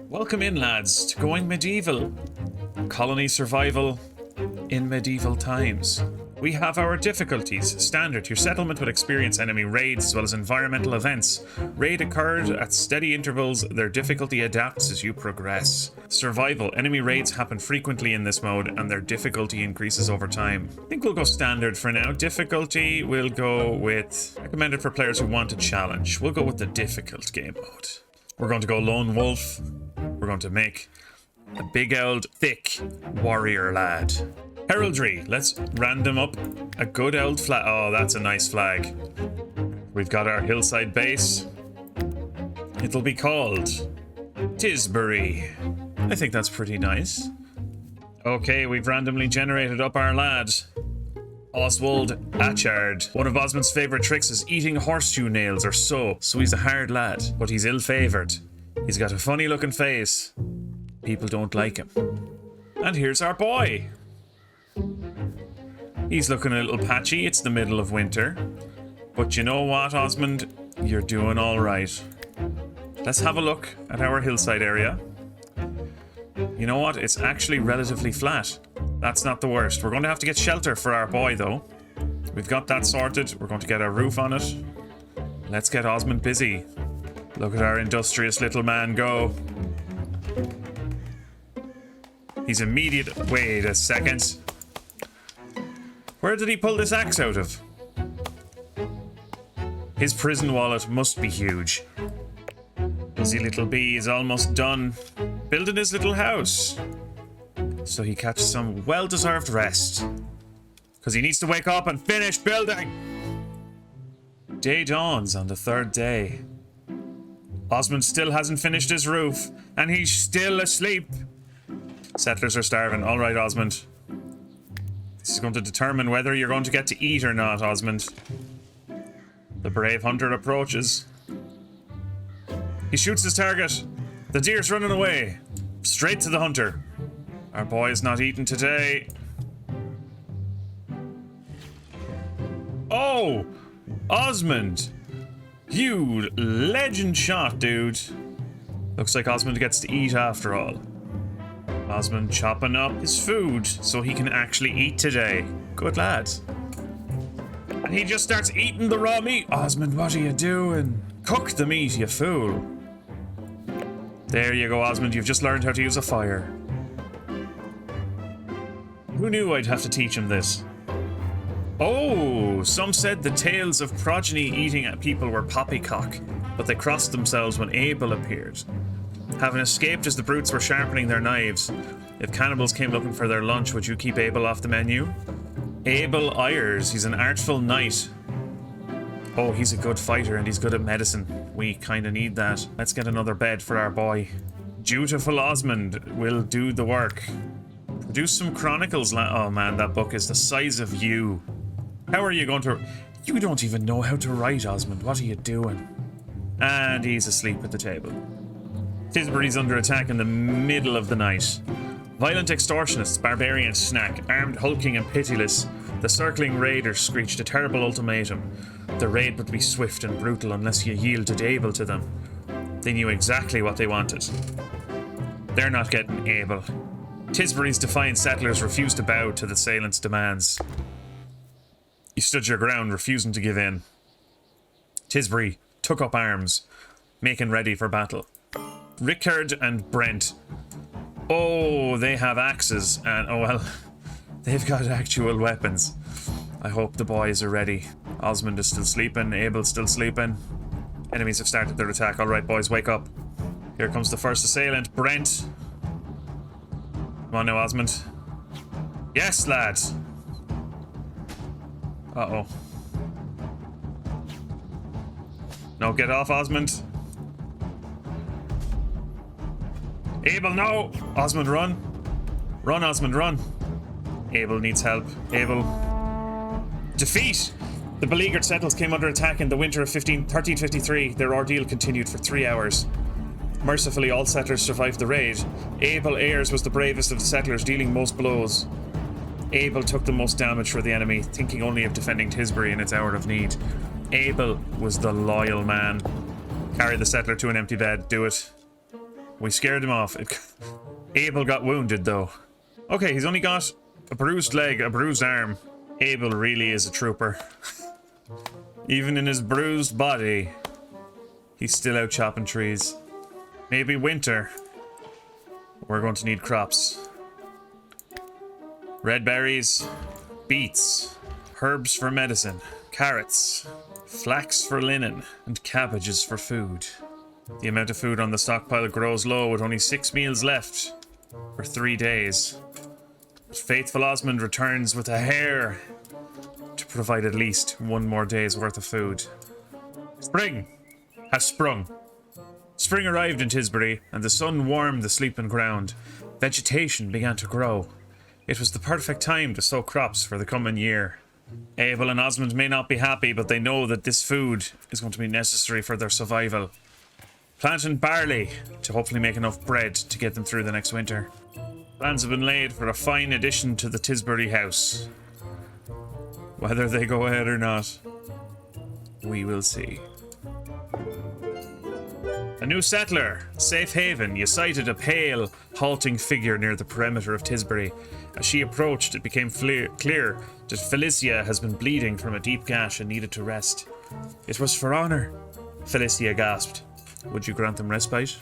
Welcome in, lads, to Going Medieval. Colony survival in medieval times. We have our difficulties. Standard, your settlement would experience enemy raids as well as environmental events. Raid occurred at steady intervals. Their difficulty adapts as you progress. Survival, enemy raids happen frequently in this mode and their difficulty increases over time. I think we'll go standard for now. Difficulty, we'll go with recommended for players who want a challenge. We'll go with the difficult game mode. We're going to go lone wolf. We're going to make a big old thick warrior lad. Heraldry, let's random up a good old flag. Oh, that's a nice flag. We've got our hillside base. It'll be called Tisbury. I think that's pretty nice. Okay, we've randomly generated up our lad. Oswald Achard. One of Osmond's favourite tricks is eating horseshoe nails or so he's a hard lad, but he's ill-favoured. He's got a funny looking face. People don't like him. And here's our boy. He's looking a little patchy. It's the middle of winter. But you know what, Osmond? You're doing all right. Let's have a look at our hillside area. You know what? It's actually relatively flat. That's not the worst. We're going to have to get shelter for our boy, though. We've got that sorted. We're going to get our roof on it. Let's get Osmond busy. Look at our industrious little man go. He's immediate. Wait a second. Where did he pull this axe out of? His prison wallet must be huge. Busy little bee is almost done building his little house, so he catches some well-deserved rest, because he needs to wake up and finish building. Day dawns on the third day. Osmond still hasn't finished his roof, and he's still asleep. Settlers are starving. All right, Osmond. This is going to determine whether you're going to get to eat or not, Osmond. The brave hunter approaches. He shoots his target. The deer's running away. Straight to the hunter. Our boy is not eating today. Oh! Osmond! You legend shot, dude. Looks like Osmond gets to eat after all. Osmond chopping up his food so he can actually eat today. Good lad. And he just starts eating the raw meat. Osmond, what are you doing? Cook the meat, you fool. There you go, Osmond. You've just learned how to use a fire. Who knew I'd have to teach him this? Oh, some said the tales of progeny eating at people were poppycock, but they crossed themselves when Abel appeared. Having escaped as the brutes were sharpening their knives, if cannibals came looking for their lunch, would you keep Abel off the menu? Abel Ayers, he's an artful knight. Oh, he's a good fighter and he's good at medicine. We kinda need that. Let's get another bed for our boy. Dutiful Osmond will do the work. Produce some chronicles. Oh man, that book is the size of you. How are you going to... You don't even know how to write, Osmond. What are you doing? And he's asleep at the table. Tisbury's under attack in the middle of the night. Violent extortionists, barbarian snack, armed, hulking and pitiless. The circling raiders screeched a terrible ultimatum. The raid would be swift and brutal unless you yielded Abel to them. They knew exactly what they wanted. They're not getting Abel. Tisbury's defiant settlers refused to bow to the assailants' demands. You stood your ground, refusing to give in. Tisbury took up arms, making ready for battle. Rickard and Brent. Oh, they have axes, and oh well, they've got actual weapons. I hope the boys are ready. Osmond is still sleeping, Abel's still sleeping. Enemies have started their attack. Alright boys, wake up. Here comes the first assailant, Brent. Come on now, Osmond. Yes, lad. Uh-oh. No, get off, Osmond. Abel, no! Osmond, run. Run, Osmond, run. Abel needs help. Abel. Defeat! The beleaguered settlers came under attack in the winter of 1353. Their ordeal continued for 3 hours. Mercifully, all settlers survived the raid. Abel Ayers was the bravest of the settlers, dealing most blows. Abel took the most damage for the enemy, thinking only of defending Tisbury in its hour of need. Abel was the loyal man. Carry the settler to an empty bed. Do it. We scared him off. Abel got wounded, though. Okay, he's only got a bruised leg, a bruised arm. Abel really is a trooper. Even in his bruised body, he's still out chopping trees. Maybe winter. We're going to need crops. Red berries, beets, herbs for medicine, carrots, flax for linen, and cabbages for food. The amount of food on the stockpile grows low with only 6 meals left for 3 days. But faithful Osmond returns with a hare to provide at least 1 more day's worth of food. Spring has sprung. Spring arrived in Tisbury, and the sun warmed the sleeping ground. Vegetation began to grow. It was the perfect time to sow crops for the coming year. Abel and Osmond may not be happy, but they know that this food is going to be necessary for their survival. Planting barley to hopefully make enough bread to get them through the next winter. Plans have been laid for a fine addition to the Tisbury house. Whether they go ahead or not, we will see. A new settler, safe haven. You sighted a pale, halting figure near the perimeter of Tisbury. As she approached, it became clear that Felicia has been bleeding from a deep gash and needed to rest. It was for honor, Felicia gasped. Would you grant them respite?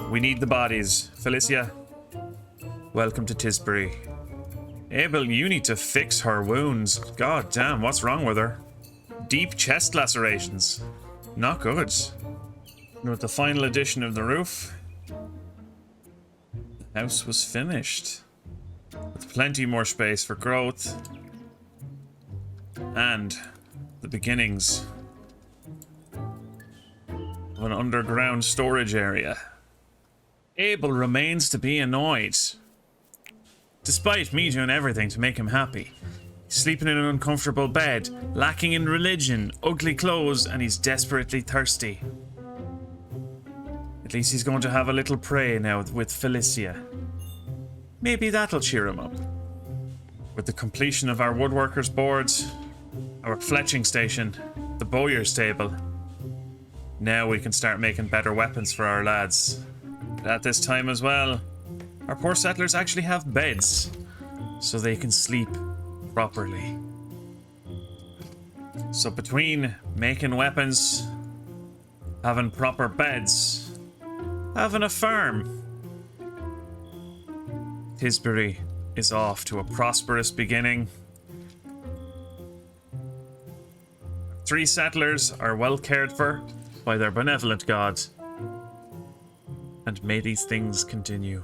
We need the bodies. Felicia, welcome to Tisbury. Abel, you need to fix her wounds. God damn, what's wrong with her? Deep chest lacerations. Not good. And with the final addition of the roof, the house was finished. With plenty more space for growth. And the beginnings of an underground storage area. Abel remains to be annoyed. Despite me doing everything to make him happy. He's sleeping in an uncomfortable bed, lacking in religion, ugly clothes, and he's desperately thirsty. At least he's going to have a little pray now with Felicia. Maybe that'll cheer him up. With the completion of our woodworkers' boards, our fletching station, the bowyer's table, now we can start making better weapons for our lads. But at this time as well, our poor settlers actually have beds, so they can sleep properly. So between making weapons, having proper beds, having a farm, Tisbury is off to a prosperous beginning. 3 settlers are well cared for by their benevolent God. And may these things continue.